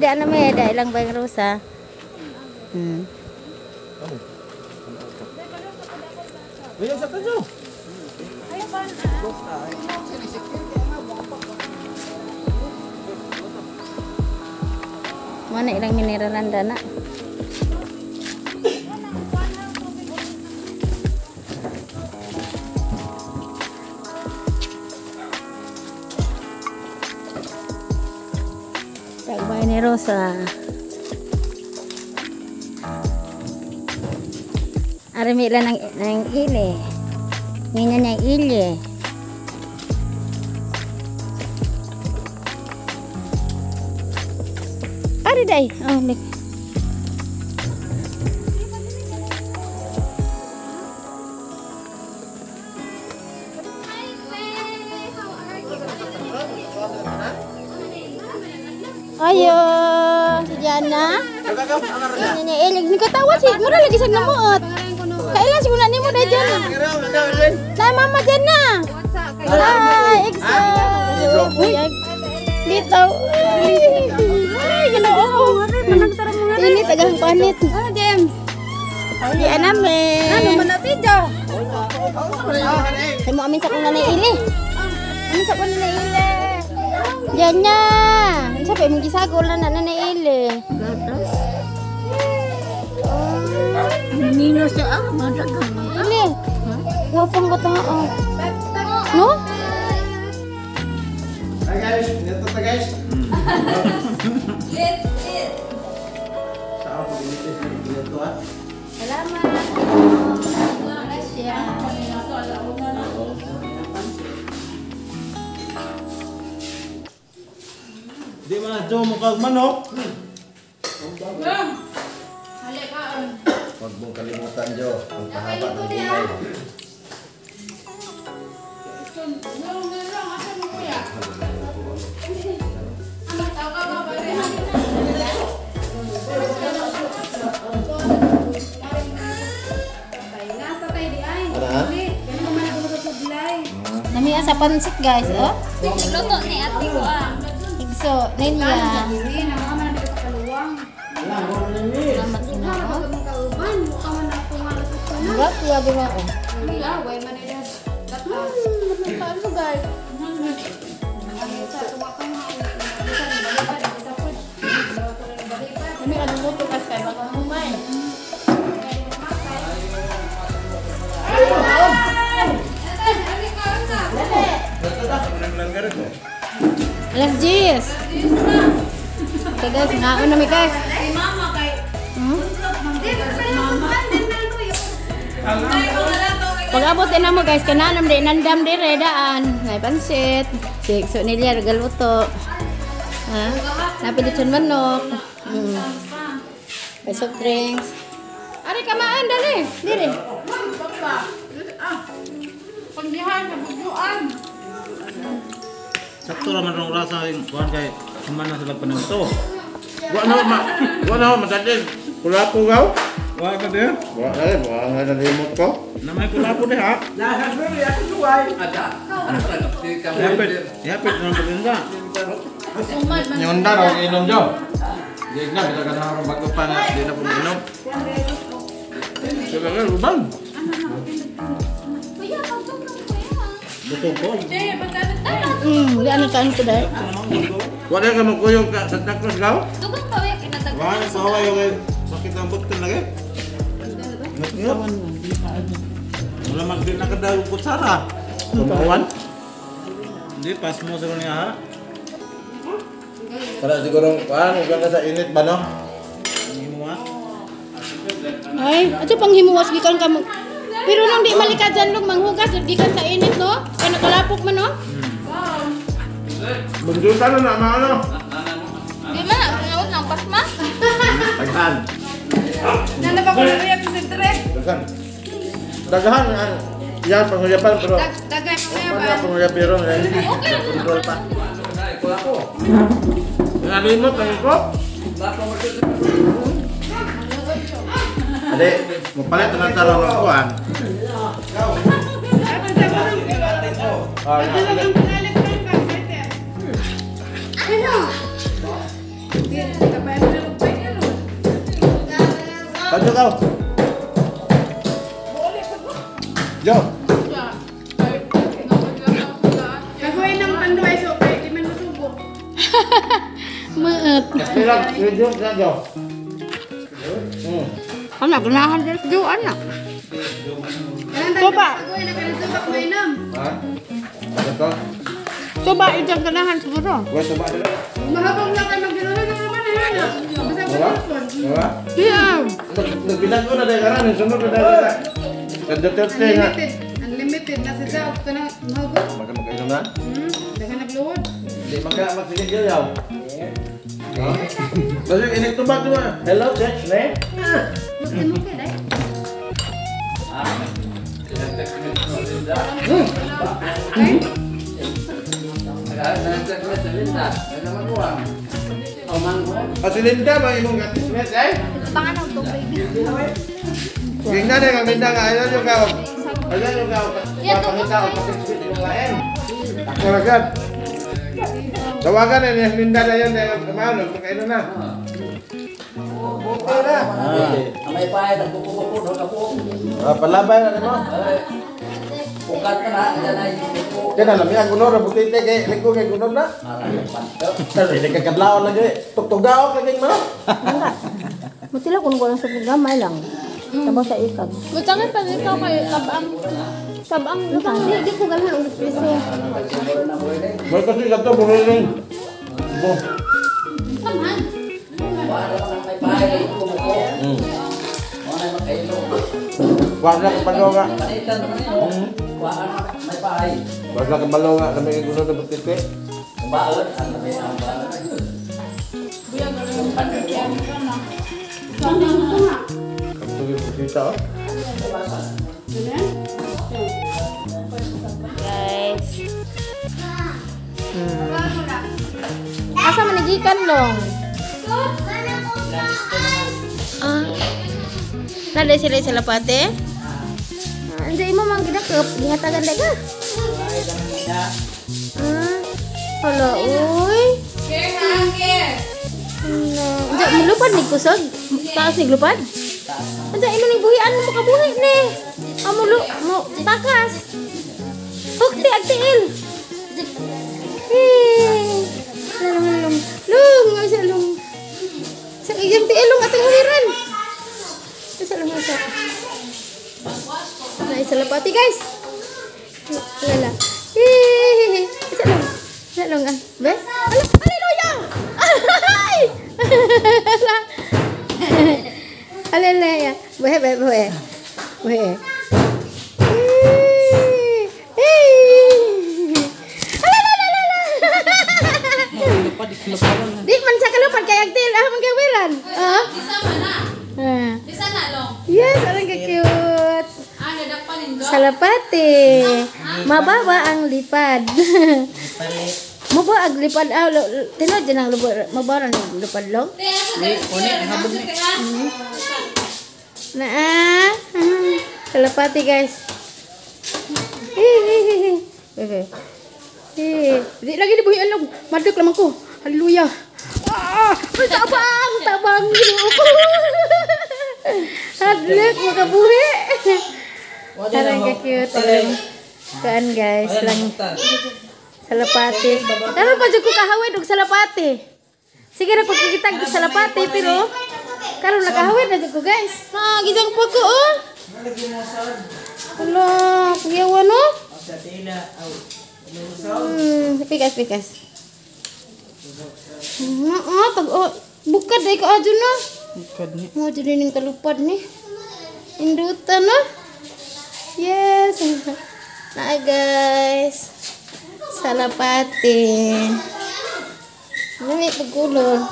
ada ilang bang Rosa. Ayo sa tanyo. Ayo pa. Mana ilang mineralan dana? Tagbay ni Rosa. Arami lang ng ile. Ngayon ng ile. Ari day. Oh, lik. Ayo, si Jana. Ini ilig ni katawa sih, mura lagi sa namuot. Kailan siguro nimo day Jana. Na mama Jana. Hai, Exo. Dito. Ay, ginoo. Ini tagang panit. Oh, James. Di aname. Ano man na video? Ay mo amin sa kung nanay ili. Amin sa kung nanay ili. Jana. Sa pa mong gisagol na nanay ili. Minus sa ako madagang. Ili. Wapang ko tao. No? Hi guys, dito ta guys. Let's eat. Sa ako dito ah. Salamat. Gracias. Di man jo mo kag manok. Huwag mong kalimutan jo, ang pahaba ng buhay. Nami sa pansit guys, oh. Luto ni ate ko ah. Igso, niya. Hindi na mama na dito kaluwang. Salamat Ginoo. Kauban, mukha man ako nga luto na. Gap ya bima ko. Wala, way man ida. Dapat. Ano guys? Sa tuwa ka nga. Bisa ni balikan sa food. Nami ano mo to kas kay baka humay. Alas 10. Okay guys, ngaon na mi guys. Pag-abot din na mo guys, kananam di nandam di redaan. Ngay pansit. Sikso nila regaluto. Ha? Napilit siya manok. May soft drinks. Ari kamaan dali. Diri. Pagdihan sa bujuan. Sakto naman ang rasa yung kuhan kay kumana sila panuto. Wa na madadin. Kulapo gaw? Wa ka din? Wa na nalimot ko. Namay kulapo di ha. Lahat mo ya ako suway. Ada. Yapit nang paganda. Nyonda raw inom jo. Di na kita ka na bago pa na di na pud inom. Kailangan lubang. Betul ko. Di ano taan ko dahil. Wala ka magkuyog ka sa takos gaw? Dugang pa wala kinatag. Wala sa hawa yung sakit ang butin lagi. Wala man din nakadalo kutsara. Tumawan. Hindi pas mo sa niya ha. Para siguro kuan ug sa init ba no? Himuwa. Ay, ato pang himuwas gikan ka mo. Pero nung di malikad dyan nung manghugas, gikan sa init no? Kaya nakalapok man no? Bundutan na naman ano? Di man ngayon nang pasma. Daghan. Nana ba ko react sa direct? Daghan. Daghan an. Yan pangyapan pero Dagay pa mana pangyapiron eh. Kontrol pa. Nalimot ang ko. Ade, mo palit na tarong ang kuan. Ano? Lanjut kau. Jo. Gagawin ng panduay so kay di man masubo. Meet. Bilang lanjut na Jo. Anak ganahan din Jo anak. Coba. Gagawin na kanang subak mo inom. Ha? Ano to? Coba ijang ganahan siguro. Gua coba dulu. Mahabang na kayo magdinuloy ng naman na. Basta ko Wala? telefon. Wala? Iya. Nagbilang ko na dahil karan, sunod na dahil. Nagdotelt na nga. Unlimited na sa daw ka na mahabang. Makan magkainom na? Dagan nagluwod. Hindi magsigil yaw. Kasi initubag mo. Hello, Church, ne? Magdinuloy dai. Si Linda ba imong gatismet eh? Pangan to baby. Gingna na kang Linda nga ayo yung kaw. Ayo yung kaw. Papakita ko patismet yung lain. Ako agad. Tawagan na ni Linda na yun dahil kumano magkainom na. Okay na. May pahay ng kukukuku ng kapo. Palabay na mo. Pukat ka na, dyan ay kuku. Kaya na ang gunor ang butite kay liko kay gunor na. Hindi ka kadlaw lagi. Tugtugaw lagi mo. Mutila kun ko lang sa gamay lang. Sabaw sa ikag. Gutangan pa ikaw kay tabang lutang di ko ganahan ulit piso. Mo kasi gato buruling. Bo. Taman. Para naman may pahay, kukuku. Mga na makailo. Wala ka balonga. Panitan naman yun. Kuhaan may pahay. Wala ka balonga na may gunor na butite. Baon, ang namin ang baon. Kamu yung butita oh. Guys. Asa manigikan dong? Nada sila sa lapate? Hindi mo mang ginakap, gihatagan na ka. Hala, uy. Hindi, mulupad ni kusog. Taas ni glupad. Hindi, imo ni buhian mo makabuhi ni. Mo takas. Hukti, agtiil. Lung. Nga siya, lung. Sa iyang tiilong atong huliran. Isa lang ito. Isa lapati guys. Lala. Isa lang ah. Be? Hallelujah! Hallelujah. Buhe. Di man sa kalupad kay agtil ah man kawiran. Oh. Di sana long. Yes, orang cute. Salapati. Mababa ang lipad. Mababa ang lipad ah tinod din ang mababa ang lipad long. Nah. Salapati guys. Di lagi dibuhian lang. Maduk lamang ko. Haleluya. Tabang gitu. Hadlek makabuhi. Tarang cute. Kan guys lang. Salapati. Pero pa jud ko kahawid og salapati. Sige ra ko kita og salapati pero karon nakahawid na jud ko guys. Ha, gisang po ko oh. Hello, kuyawan no? Pikas. Bukad dahil ka ajo na. Bukad ni. Mo ajo din yung kalupad ni. Indutan na. Yes. Na guys. Salapati. Ini pagulong.